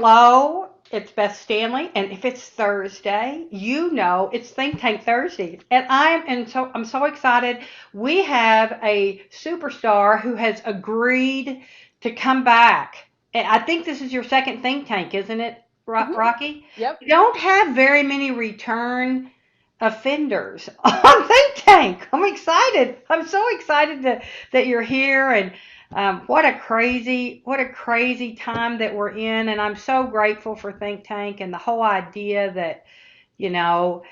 hello, it's Beth Standlee, and if it's Thursday, you know it's Think Tank Thursday, and I'm so excited. We have a superstar who has agreed to come back. And I think this is your second Think Tank, isn't it, Mhm. Rocky? Yep. We don't have very many return offenders on Think Tank. I'm excited. I'm so excited that you're here, and what a crazy time that we're in, and I'm so grateful for Think Tank and the whole idea that you know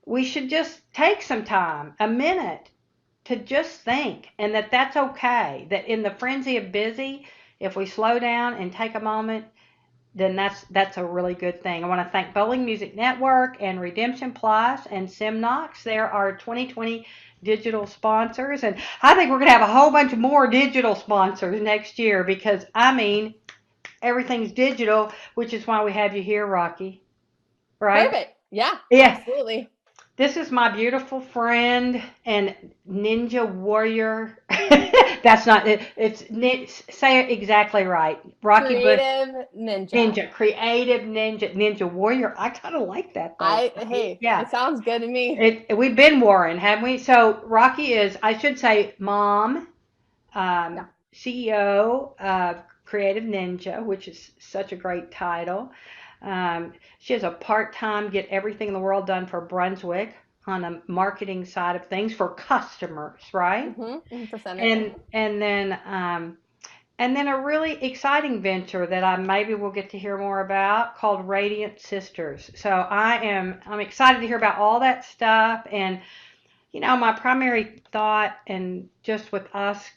we should just take some time, a minute, to just think, and that's okay. That in the frenzy of busy, if we slow down and take a moment, then that's a really good thing. I want to thank Bowling Music Network and Redemption Plus and Simnox. They're our 2020 digital sponsors, and I think we're going to have a whole bunch more digital sponsors next year because I mean everything's digital, which is why we have you here, Rocky. Right? Perfect. Yeah, Yeah. absolutely. This is my beautiful friend and ninja warrior. That's not it. Say it exactly right. Rocky Bush. Creative ninja. Ninja, creative ninja warrior. I kind of like that though. Hey, Yeah, it sounds good to me. we've been warring, haven't we? So Rocky is, I should say, mom, Yeah. CEO of Creative Ninja, which is such a great title. She has a part-time get everything in the world done for Brunswick on the marketing side of things for customers, right? For centers. And then a really exciting venture that I maybe will get to hear more about called Radiant Sisters. So I'm excited to hear about all that stuff, and my primary thought, and just with us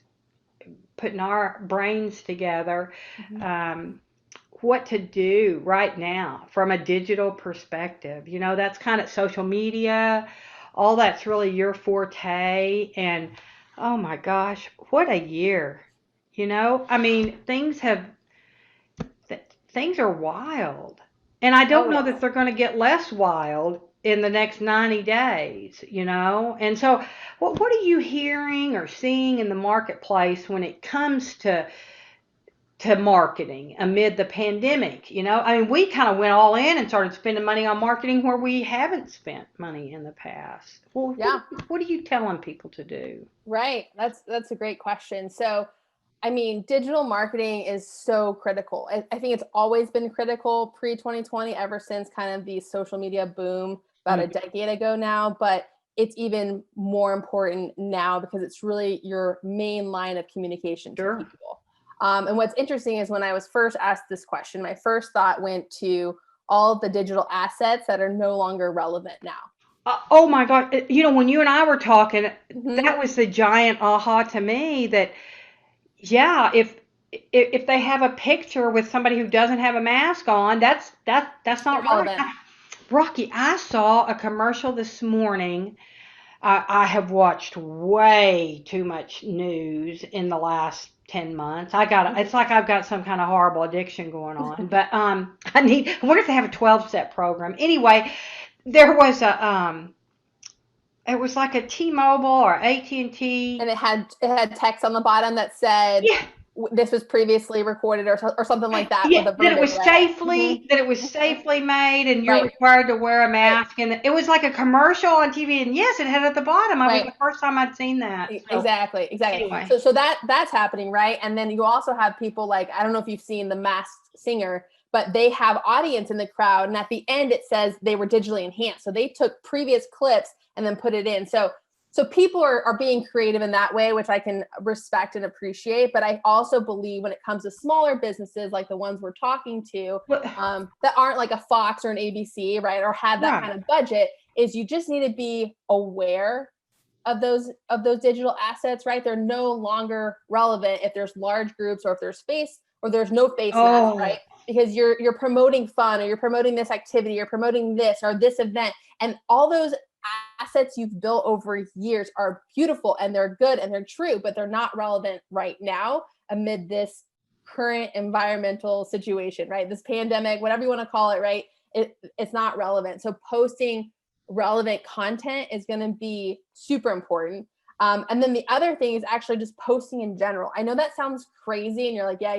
putting our brains together, Mhm. um, what to do right now from a digital perspective. That's kind of social media, all that's really your forte, and oh my gosh, what a year. I mean, things are wild. And I Oh don't know that yes. they're going to get less wild in the next 90 days. And so, what are you hearing or seeing in the marketplace when it comes to marketing amid the pandemic? I mean, we kind of went all in and started spending money on marketing where we haven't spent money in the past. Well, Yeah. what are you telling people to do? Right. That's a great question. So, I mean, digital marketing is so critical. I think it's always been critical pre 2020, ever since kind of the social media boom about a Mm, decade ago now. But it's even more important now because it's really your main line of communication to sure. people. And what's interesting is when I was first asked this question, my first thought went to all of the digital assets that are no longer relevant now. Oh my God. When you and I were talking, Mm-hmm. that was the giant aha to me that, yeah, if they have a picture with somebody who doesn't have a mask on, that's not right. Irrelevant. Rocky, I saw a commercial this morning. I have watched way too much news in the last 10 months. It's like I've got some kind of horrible addiction going on. But I wonder if they have a 12-step program. Anyway, there was it was like a T-Mobile or And AT&T. it had text on the bottom that said Yeah, this was previously recorded or something like that yeah, with a verbiage, right? that it was safely made, and you're Right, required to wear a right, mask, and it was like a commercial on TV, and yes, it had at the bottom. It was right. the first time I'd seen that. So Exactly. anyway, So that's happening, right? And then you also have people like, I don't know if you've seen The Masked Singer, but they have audience in the crowd, and at the end it says they were digitally enhanced. So they took previous clips and then put it in. So people are being creative in that way, which I can respect and appreciate. But I also believe when it comes to smaller businesses like the ones we're talking to, but, that aren't like a Fox or an ABC, right, or have that right. kind of budget, is you just need to be aware of those digital assets, right? They're no longer relevant if there's large groups or if there's face or there's no face mask, Oh, right? Because you're promoting fun, or you're promoting this activity, you're promoting this or this event, and all those assets you've built over years are beautiful and they're good and they're true, but they're not relevant right now amid this current environmental situation, right? This pandemic, whatever you want to call it, right? It's not relevant. So posting relevant content is going to be super important. And then the other thing is actually just posting in general. I know that sounds crazy and you're like, yeah.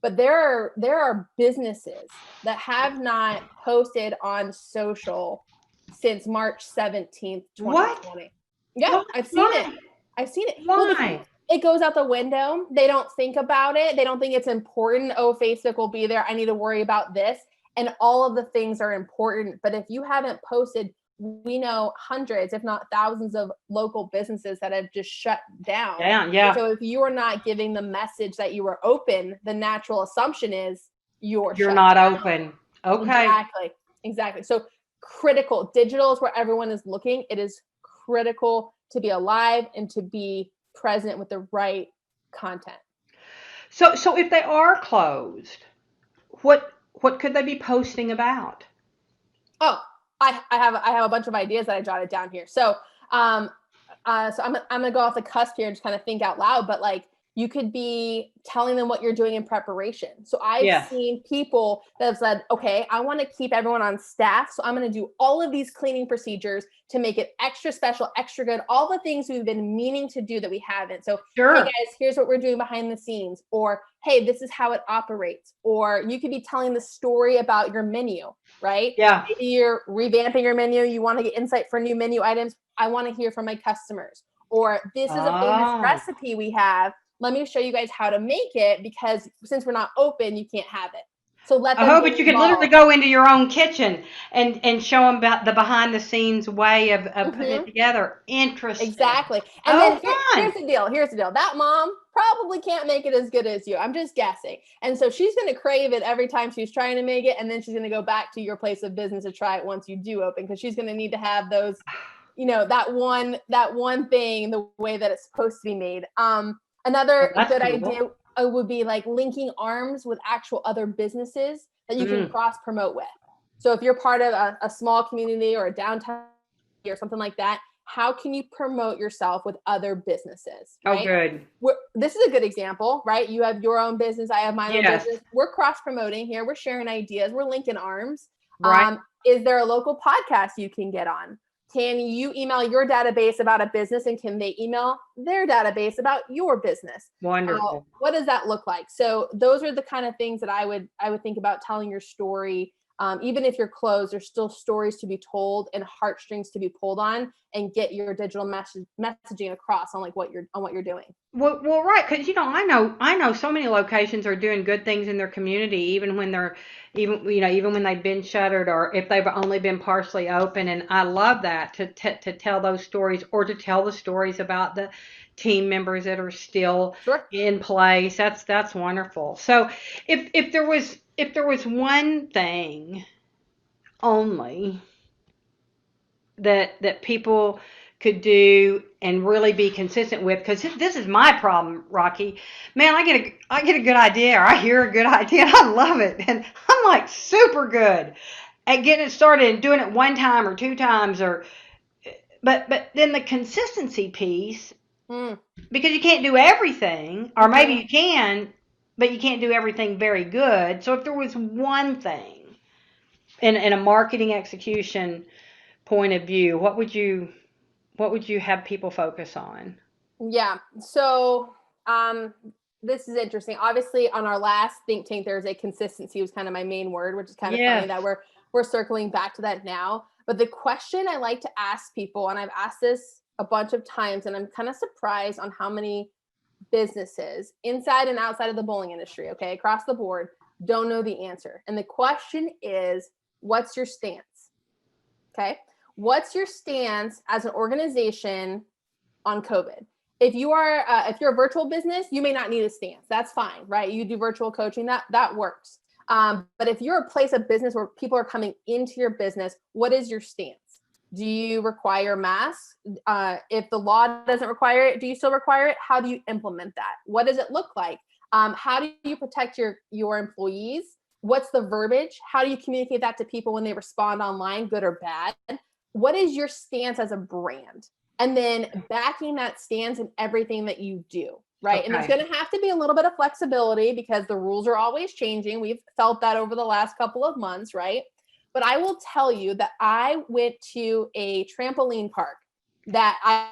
But there are businesses that have not posted on social since March 17th, What? 2020. Yeah, Why? I've seen it. Why? I've seen it. Well, because Why? it goes out the window. They don't think about it. They don't think it's important. Oh, Facebook will be there. I need to worry about this. And all of the things are important. But if you haven't posted, we know hundreds, if not thousands of local businesses that have just shut down. Yeah. So if you are not giving the message that you are open, the natural assumption is you're shut not down. open. Okay. Exactly. So critical. Digital is where everyone is looking. It is critical to be alive and to be present with the right content. So if they are closed, what could they be posting about? Oh, I have a bunch of ideas that I jotted down here. So I'm gonna go off the cusp here and just kind of think out loud, but like you could be telling them what you're doing in preparation. So I've seen people that have said, okay, I want to keep everyone on staff. So I'm going to do all of these cleaning procedures to make it extra special, extra good, all the things we've been meaning to do that we haven't. So, Sure. Hey guys, here's what we're doing behind the scenes, or, hey, this is how it operates. Or you could be telling the story about your menu, right? Yeah. Maybe you're revamping your menu. You want to get insight for new menu items. I want to hear from my customers. Or this is a famous recipe we have. Let me show you guys how to make it, because since we're not open, you can't have it. So let them but you could literally go into your own kitchen and show them about the behind the scenes way of putting it together. Interesting. Exactly. And then here's the deal. That mom probably can't make it as good as you. I'm just guessing. And so she's going to crave it every time she's trying to make it. And then she's going to go back to your place of business to try it once you do open, because she's going to need to have those, that one thing, the way that it's supposed to be made. Another good idea would be like linking arms with actual other businesses that you can cross promote with. So if you're part of a small community or a downtown or something like that, how can you promote yourself with other businesses? Right? Oh, good. This is a good example, right? You have your own business. I have my own business. We're cross promoting here. We're sharing ideas. We're linking arms. Right. Is there a local podcast you can get on? Can you email your database about a business, and can they email their database about your business? Wonderful. What does that look like? So those are the kind of things that I would think about telling your story. Even if you're closed, there's still stories to be told and heartstrings to be pulled on, and get your digital messaging across on what you're doing. Well, right, because I know so many locations are doing good things in their community, even when they've been shuttered, or if they've only been partially open. And I love that to tell those stories, or to tell the stories about the team members that are still in place. That's wonderful. So if there was one thing only that people could do and really be consistent with, because this is my problem, Rocky. Man, I get a good idea, or I hear a good idea, and I love it, and I'm like super good at getting it started and doing it one time or two times, but then the consistency piece, because you can't do everything, or maybe you can, but you can't do everything very good. So if there was one thing in a marketing execution point of view, what would you have people focus on? Yeah. So this is interesting. Obviously, on our last Think Tank, there's a consistency was kind of my main word, which is kind of funny that we're circling back to that now. But the question I like to ask people, and I've asked this a bunch of times, and I'm kind of surprised on how many businesses inside and outside of the bowling industry, okay, across the board, don't know the answer. And the question is, what's your stance? Okay. What's your stance as an organization on COVID? If you're a virtual business, you may not need a stance. That's fine, right? You do virtual coaching, that works. But if you're a place of business where people are coming into your business, what is your stance? Do you require masks? If the law doesn't require it, do you still require it? How do you implement that? What does it look like? How do you protect your employees? What's the verbiage? How do you communicate that to people when they respond online, good or bad? What is your stance as a brand? And then backing that stance in everything that you do, right? Okay. And there's going to have to be a little bit of flexibility, because the rules are always changing. We've felt that over the last couple of months, right? But I will tell you that I went to a trampoline park that I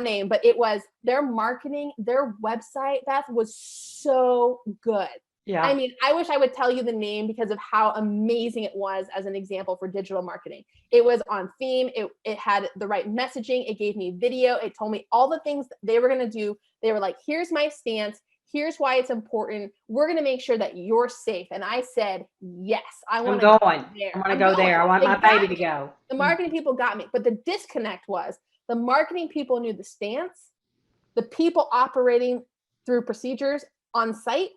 name, but it was their marketing, their website, Beth, was so good. Yeah. I mean, I wish I would tell you the name because of how amazing it was as an example for digital marketing. It was on theme. It had the right messaging. It gave me video. It told me all the things they were going to do. They were like, here's my stance. Here's why it's important. We're going to make sure that you're safe. And I said, yes, I want to go there. I want to go there. I want my baby to go. The marketing people got me. But the disconnect was the marketing people knew the stance. The people operating through procedures on site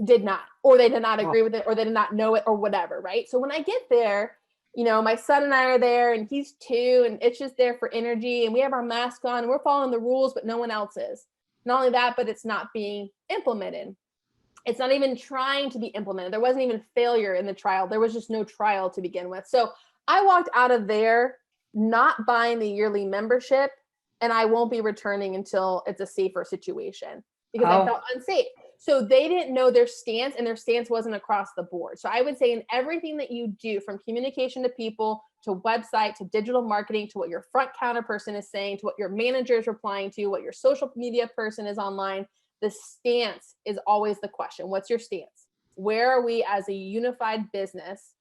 did not, or they did not agree with it, or they did not know it, or whatever, right? So when I get there, you know, my son and I are there, and he's 2, and it's just there for energy, and we have our mask on, and we're following the rules, but no one else is. Not only that, but it's not being implemented. It's not even trying to be implemented. There wasn't even failure in the trial. There was just no trial to begin with. So I walked out of there not buying the yearly membership, and I won't be returning until it's a safer situation because I felt unsafe. So they didn't know their stance, and their stance wasn't across the board. So I would say in everything that you do, from communication to people, to website, to digital marketing, to what your front counter person is saying, to what your manager is replying to, what your social media person is online, the stance is always the question. What's your stance? Where are we as a unified business?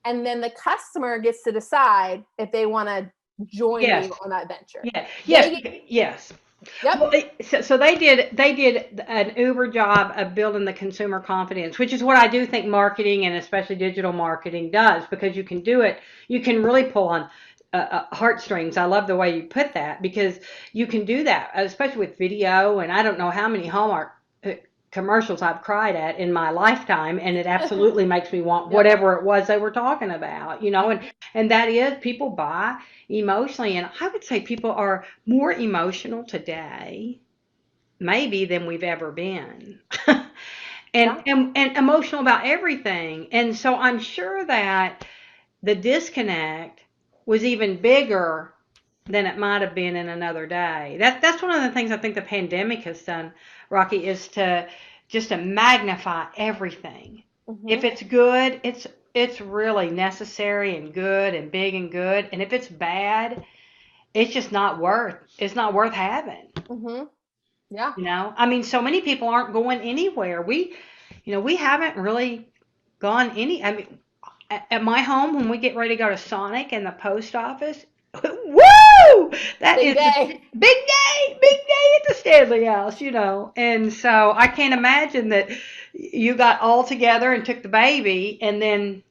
And then the customer gets to decide if they want to join you on that venture. Yes. Yep. Well, so they did an uber job of building the consumer confidence, which is what I do think marketing, and especially digital marketing, does, because you can do it. You can really pull on heartstrings. I love the way you put that, because you can do that, especially with video. And I don't know how many Hallmark commercials I've cried at in my lifetime, and it absolutely makes me want whatever it was they were talking about, you know. And that is, people buy emotionally, and I would say people are more emotional today maybe than we've ever been. And emotional about everything. And so I'm sure that the disconnect was even bigger than it might have been in another day. That's one of the things I think the pandemic has done, Rocky, is to magnify everything. If it's good, it's really necessary and good and big and good. And if it's bad, it's not worth having. Yeah. You know, I mean, so many people aren't going anywhere. We haven't really gone any. I mean, at my home, when we get ready to go to Sonic and the post office, woo! That Big is day. big day at the Standlee house, you know. And so I can't imagine that you got all together and took the baby, and then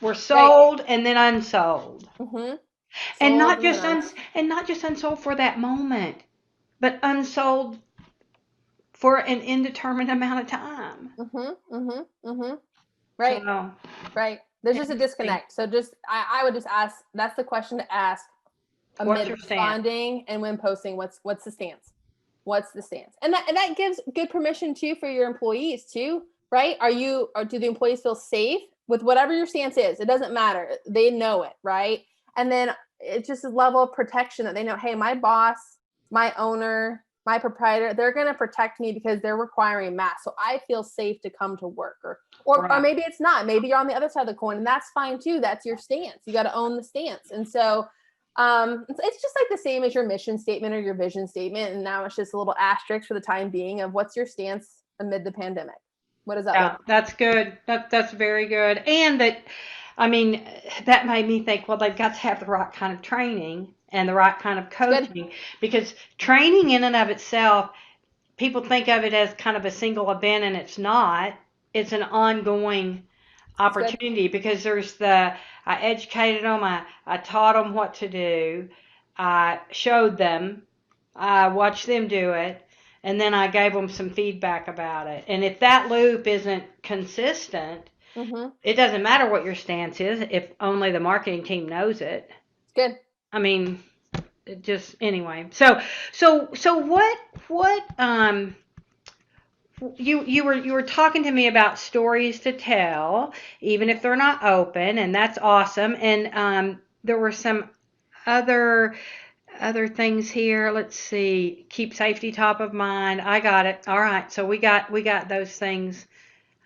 were sold and then unsold. And not just unsold for that moment, but unsold for an indeterminate amount of time. Right. So, right. There's just a disconnect. So I would just ask, that's the question to ask amid responding and when posting, what's the stance? What's the stance? And that gives good permission too for your employees too, right? Do the employees feel safe with whatever your stance is? It doesn't matter. They know it, right? And then it's just a level of protection that they know, hey, my boss, my owner, my proprietor, they're going to protect me because they're requiring masks. So I feel safe to come to work, or maybe it's not. Maybe you're on the other side of the coin, and that's fine too. That's your stance. You got to own the stance. And so it's just like the same as your mission statement or your vision statement. And now it's just a little asterisk for the time being of what's your stance amid the pandemic. What does that look like? That's good. That's very good. And that made me think, well, they've got to have the right kind of training and the right kind of coaching, because training in and of itself, people think of it as kind of a single event, and it's not. It's an ongoing opportunity, because I educated them, I taught them what to do, I showed them, I watched them do it, and then I gave them some feedback about it. And if that loop isn't consistent, it doesn't matter what your stance is if only the marketing team knows it. Good. I mean, just anyway. So what you were talking to me about stories to tell, even if they're not open, and that's awesome. And there were some other things here. Let's see. Keep safety top of mind. I got it. All right. So we got those things.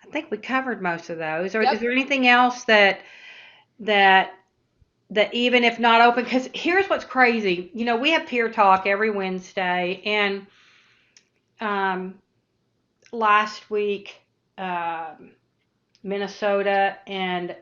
I think we covered most of those. Or is there anything else that even if not open? Because here's what's crazy. You know, we have peer talk every Wednesday, and last week Minnesota and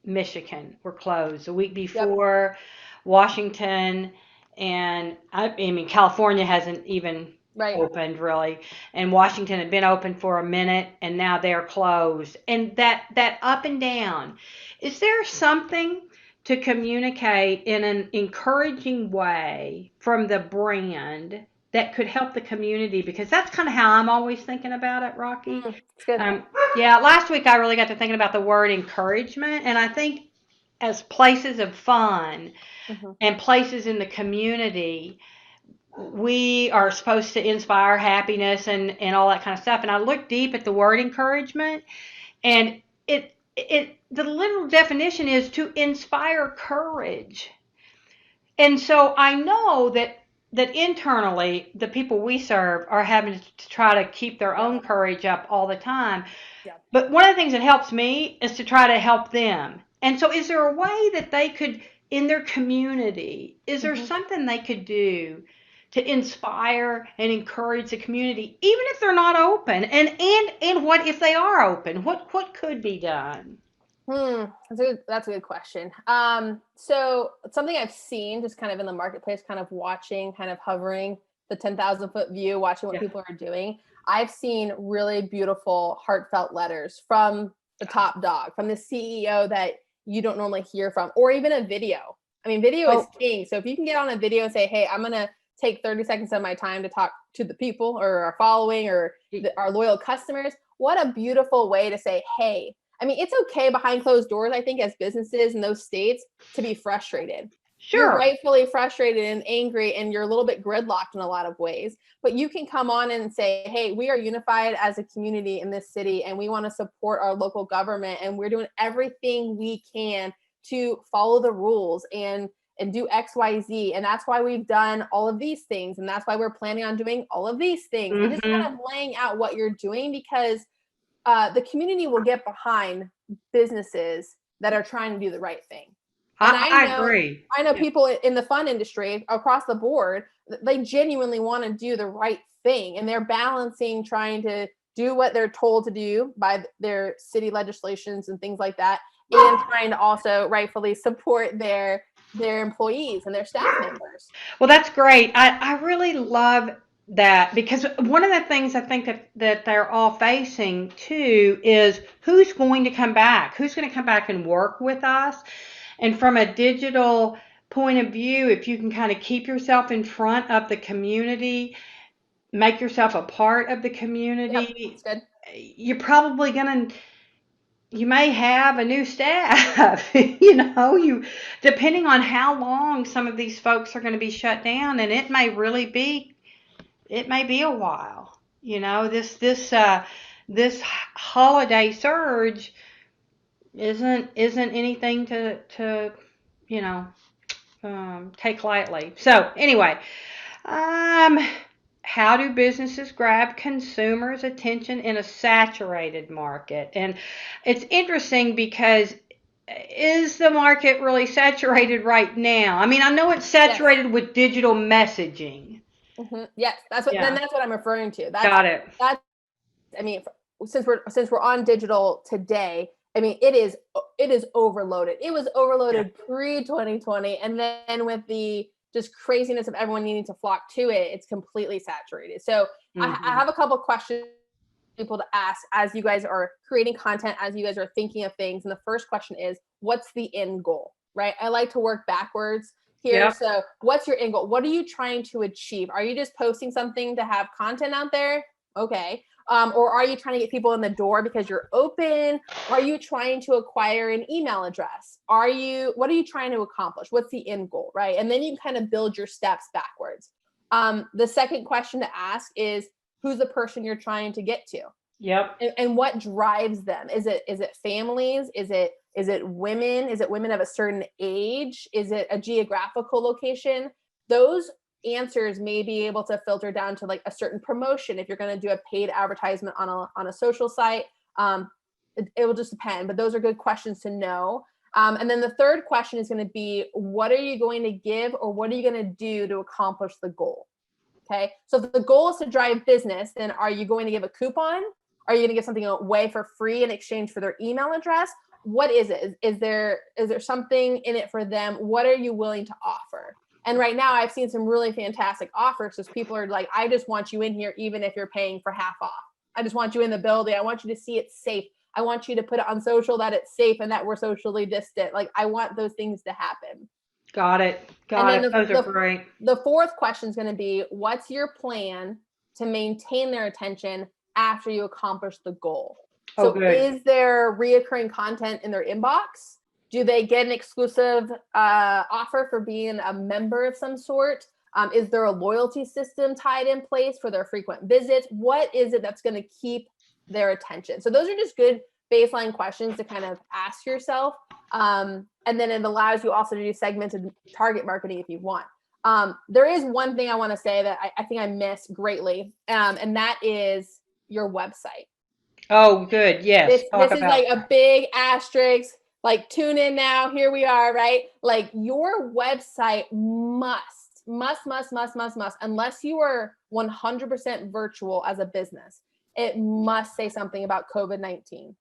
Michigan were closed. The week Yep. before, Washington and I mean California hasn't even Right. opened really, and Washington had been open for a minute, and now they're closed. And that up and down. Is there something to communicate in an encouraging way from the brand that could help the community? Because that's kind of how I'm always thinking about it, Rocky. It's good. Yeah, last week I really got to thinking about the word encouragement, and I think as places of fun Mm-hmm. and places in the community, we are supposed to inspire happiness and all that kind of stuff. And I looked deep at the word encouragement, and the literal definition is to inspire courage. And so I know that internally the people we serve are having to try to keep their own courage up all the time. Yeah. But one of the things that helps me is to try to help them. And so is there a way that they could, in their community, is there Mm-hmm. something they could do to inspire and encourage the community, even if they're not open? And what if they are open? What could be done? That's a good question. So something I've seen just kind of in the marketplace, kind of watching, kind of hovering the 10,000-foot view, watching what Yeah. people are doing. I've seen really beautiful, heartfelt letters from the top dog, from the CEO that you don't normally hear from, or even a video. I mean, video is king. So if you can get on a video and say, hey, I'm going to take 30 seconds of my time to talk to the people or our following or our loyal customers, what a beautiful way to say, hey, I mean, it's okay behind closed doors, I think, as businesses in those states to be frustrated. Sure. You're rightfully frustrated and angry, and you're a little bit gridlocked in a lot of ways. But you can come on and say, hey, we are unified as a community in this city, and we want to support our local government, and we're doing everything we can to follow the rules and do X, Y, Z. And that's why we've done all of these things. And that's why we're planning on doing all of these things. Mm-hmm. And just kind of laying out what you're doing, because the community will get behind businesses that are trying to do the right thing. And I agree. I know people in the fun industry across the board, they genuinely want to do the right thing. And they're balancing trying to do what they're told to do by their city legislations and things like that, and trying to also rightfully support their employees and their staff members. Well, that's great. I really love that, because one of the things I think that they're all facing too is who's going to come back? Who's going to come back and work with us? And from a digital point of view, if you can kind of keep yourself in front of the community, make yourself a part of the community, Yep, that's good. you're probably you may have a new staff. You depending on how long some of these folks are going to be shut down, and it may be a while. This holiday surge isn't anything to take lightly. So anyway, how do businesses grab consumers' attention in a saturated market? And it's interesting because is the market really saturated right now? I mean, I know it's saturated with digital messaging. Mm-hmm. Yes, that's what I'm referring to. Got it. I mean, since we're on digital today, I mean, it is overloaded. It was overloaded pre-2020, and then with the just craziness of everyone needing to flock to it, it's completely saturated. So I have a couple questions people to ask as you guys are creating content, as you guys are thinking of things. And the first question is, what's the end goal, right? I like to work backwards here. Yep. So what's your end goal? What are you trying to achieve? Are you just posting something to have content out there? Okay. Or are you trying to get people in the door because you're open? Are you trying to acquire an email address? What are you trying to accomplish? What's the end goal, right? And then you kind of build your steps backwards. The second question to ask is, who's the person you're trying to get to? Yep. And what drives them? Is it families? Is it women? Is it women of a certain age? Is it a geographical location? Those answers may be able to filter down to like a certain promotion. If you're going to do a paid advertisement on a social site, it will just depend. But those are good questions to know. And then the third question is going to be, what are you going to give, or what are you going to do to accomplish the goal? Okay. So if the goal is to drive business, then are you going to give a coupon? Are you going to give something away for free in exchange for their email address? What is it? Is there something in it for them? What are you willing to offer? And right now I've seen some really fantastic offers because people are like, I just want you in here, even if you're paying for half off. I just want you in the building. I want you to see it's safe. I want you to put it on social that it's safe and that we're socially distant. Like, I want those things to happen. Got it. Those are great. The fourth question is going to be, what's your plan to maintain their attention after you accomplish the goal? So is there reoccurring content in their inbox? Do they get an exclusive offer for being a member of some sort? Is there a loyalty system tied in place for their frequent visits? What is it that's going to keep their attention? So those are just good baseline questions to kind of ask yourself. And then it allows you also to do segmented target marketing if you want. There is one thing I want to say that I think I miss greatly, and that is your website. Oh, good. Yes. This is like a big asterisk, like tune in now. Here we are, right? Like, your website must, unless you are 100% virtual as a business, it must say something about COVID-19.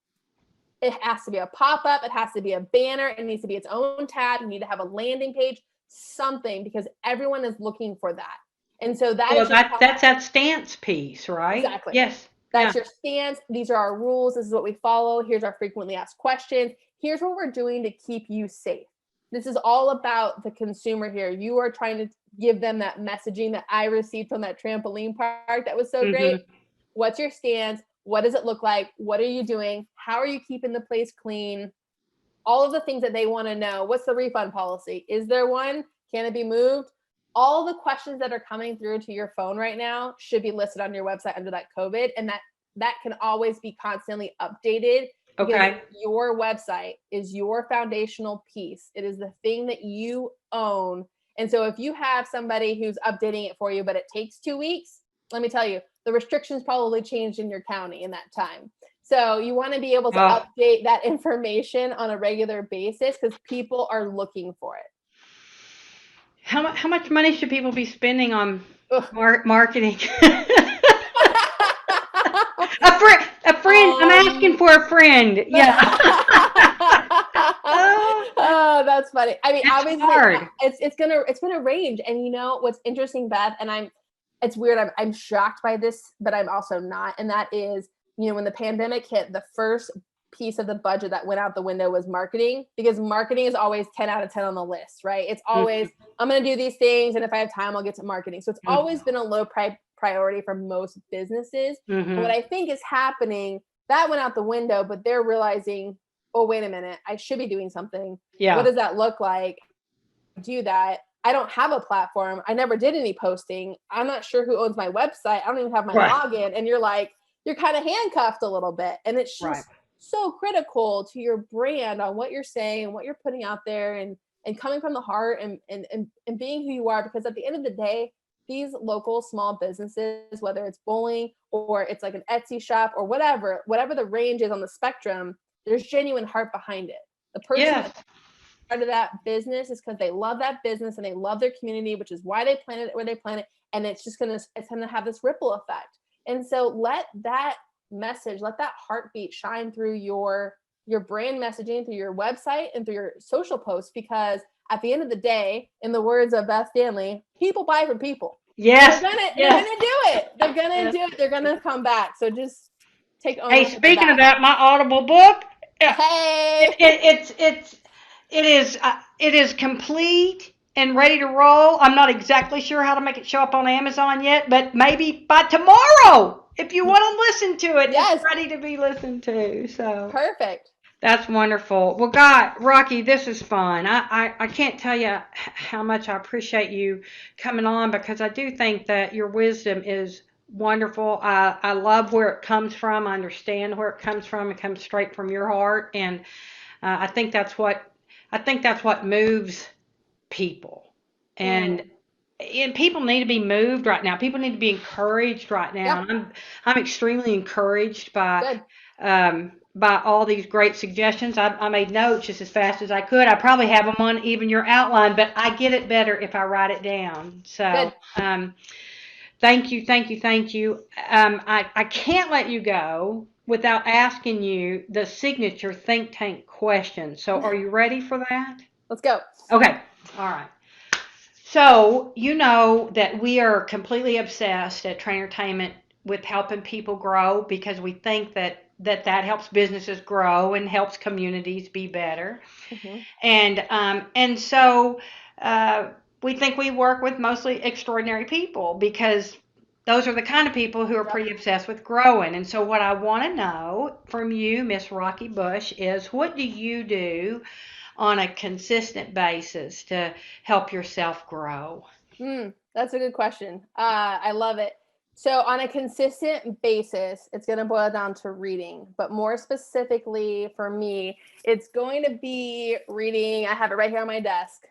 It has to be a pop-up. It has to be a banner. It needs to be its own tab. You need to have a landing page, something, because everyone is looking for that. And so that's that stance piece, right? Exactly. Yes. That's your stance. These are our rules. This is what we follow. Here's our frequently asked questions. Here's what we're doing to keep you safe. This is all about the consumer here. You are trying to give them that messaging that I received from that trampoline park. That was so great. What's your stance? What does it look like? What are you doing? How are you keeping the place clean? All of the things that they want to know. What's the refund policy? Is there one? Can it be moved? All the questions that are coming through to your phone right now should be listed on your website under that COVID, and that can always be constantly updated. Because your website is your foundational piece. It is the thing that you own. And so if you have somebody who's updating it for you, but it takes 2 weeks, let me tell you, the restrictions probably changed in your county in that time. So you want to be able to update that information on a regular basis because people are looking for it. How much money should people be spending on marketing? A friend. I'm asking for a friend. Yeah. Oh, that's funny. I mean, that's obviously, hard. It's gonna range. And you know what's interesting, Beth? And it's weird. I'm shocked by this, but I'm also not. And that is, when the pandemic hit, the first piece of the budget that went out the window was marketing, because marketing is always 10 out of 10 on the list, right? It's always, I'm going to do these things, and if I have time, I'll get to marketing. So it's always been a low priority for most businesses. And what I think is happening, that went out the window, but they're realizing, oh, wait a minute, I should be doing something. Yeah. What does that look like? Do that. I don't have a platform. I never did any posting. I'm not sure who owns my website. I don't even have my login. And you're kind of handcuffed a little bit. And it's just so critical to your brand on what you're saying and what you're putting out there, and coming from the heart and being who you are. Because at the end of the day, these local small businesses, whether it's bowling or it's like an Etsy shop or whatever the range is on the spectrum, there's genuine heart behind it. The person that's part of that business is because they love that business and they love their community, which is why they planted it where they planted. And it's gonna have this ripple effect. And so let that message, let that heartbeat shine through your brand messaging, through your website and through your social posts, because at the end of the day, in the words of Beth Standlee, people buy from people. Yes. They're gonna do it. They're gonna do it. They're gonna come back. So just take ownership. Hey, speaking of that, my Audible book. Hey. It is complete and ready to roll. I'm not exactly sure how to make it show up on Amazon yet, but maybe by tomorrow, if you want to listen to it, it's ready to be listened to. So perfect. That's wonderful. Well, Rocky, this is fun. I can't tell you how much I appreciate you coming on, because I do think that your wisdom is wonderful. I love where it comes from. I understand where it comes from. It comes straight from your heart, and I think that's what moves people. And people need to be moved right now. People need to be encouraged right now. Yeah. I'm extremely encouraged by all these great suggestions. I made notes just as fast as I could. I probably have them on even your outline, but I get it better if I write it down. So thank you. I can't let you go without asking you the signature Think Tank question. So are you ready for that? Let's go. Okay. All right. So you know that we are completely obsessed at TrainerTainment with helping people grow because we think that helps businesses grow and helps communities be better. Mhm. And so we think we work with mostly extraordinary people because those are the kind of people who are Yep. pretty obsessed with growing. And so what I want to know from you, Miss Rocky Bush, is what do you do on a consistent basis to help yourself grow? That's a good question. I love it. So, on a consistent basis, it's going to boil down to reading, but more specifically for me, it's going to be reading. I have it right here on my desk.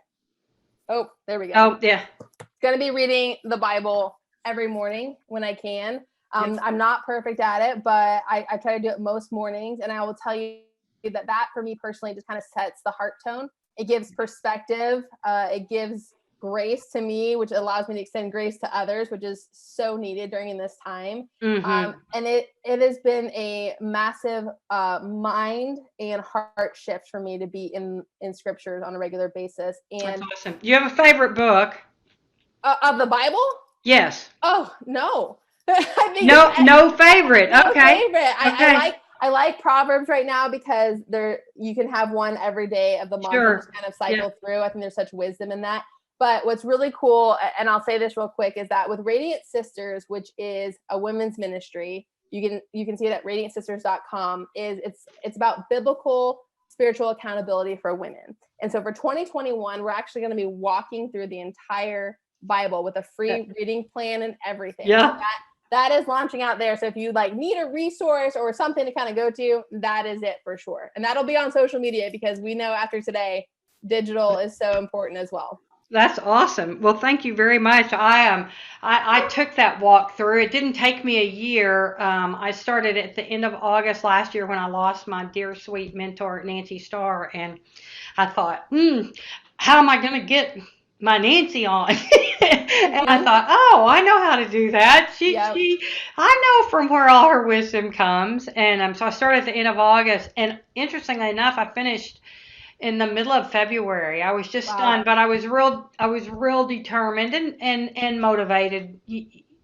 Oh, there we go. Oh, yeah. It's going to be reading the Bible every morning when I can. I'm not perfect at it, but I try to do it most mornings. And I will tell you that for me personally just kind of sets the heart tone. It gives perspective. It gives grace to me, which allows me to extend grace to others, which is so needed during this time. Mm-hmm. And it has been a massive mind and heart shift for me to be in scriptures on a regular basis. That's And awesome. You have a favorite book? of the Bible? Yes. Oh no. I think No favorite. no Okay. favorite. Okay. I like Proverbs right now because you can have one every day of the month Sure. and just kind of cycle through. I think there's such wisdom in that. But what's really cool, and I'll say this real quick, is that with Radiant Sisters, which is a women's ministry, you can see it at radiantsisters.com, it's about biblical spiritual accountability for women. And so for 2021, we're actually going to be walking through the entire Bible with a free reading plan and everything. Yeah. So that is launching out there. So if you need a resource or something to kind of go to, that is it for sure. And that'll be on social media because we know after today, digital is so important as well. That's awesome. Well, thank you very much. I took that walk through. It didn't take me a year. I started at the end of August last year when I lost my dear sweet mentor Nancy Starr, and I thought, how am I going to get my Nancy on? And I thought, oh, I know how to do that. I know from where all her wisdom comes. And so I started at the end of August, and interestingly enough, I finished in the middle of February. I was just stunned, but I was real determined and motivated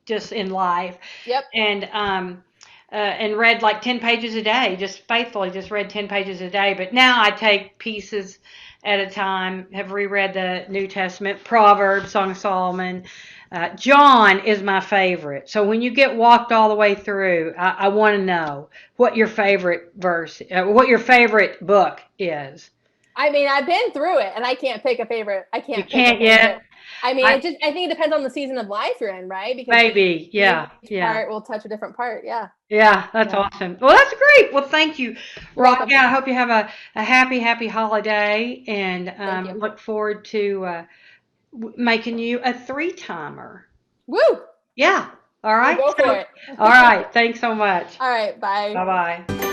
just in life. Yep. And read like 10 pages a day, just faithfully just read 10 pages a day. But now I take pieces at a time, have reread the New Testament, Proverbs, Song of Solomon. John is my favorite. So when you get walked all the way through, I want to know what your favorite what your favorite book is. I mean, I've been through it, and I can't pick a favorite. I can't. You can't yet. I mean, I think it depends on the season of life you're in, right? Because maybe, each part will touch a different part. Yeah. Yeah, that's awesome. Well, that's great. Well, thank you, Rocky. I hope you have a happy holiday, and look forward to making you a 3-timer. Woo! Yeah. All right. Go for it. All right. Thanks so much. All right. Bye. Bye-bye.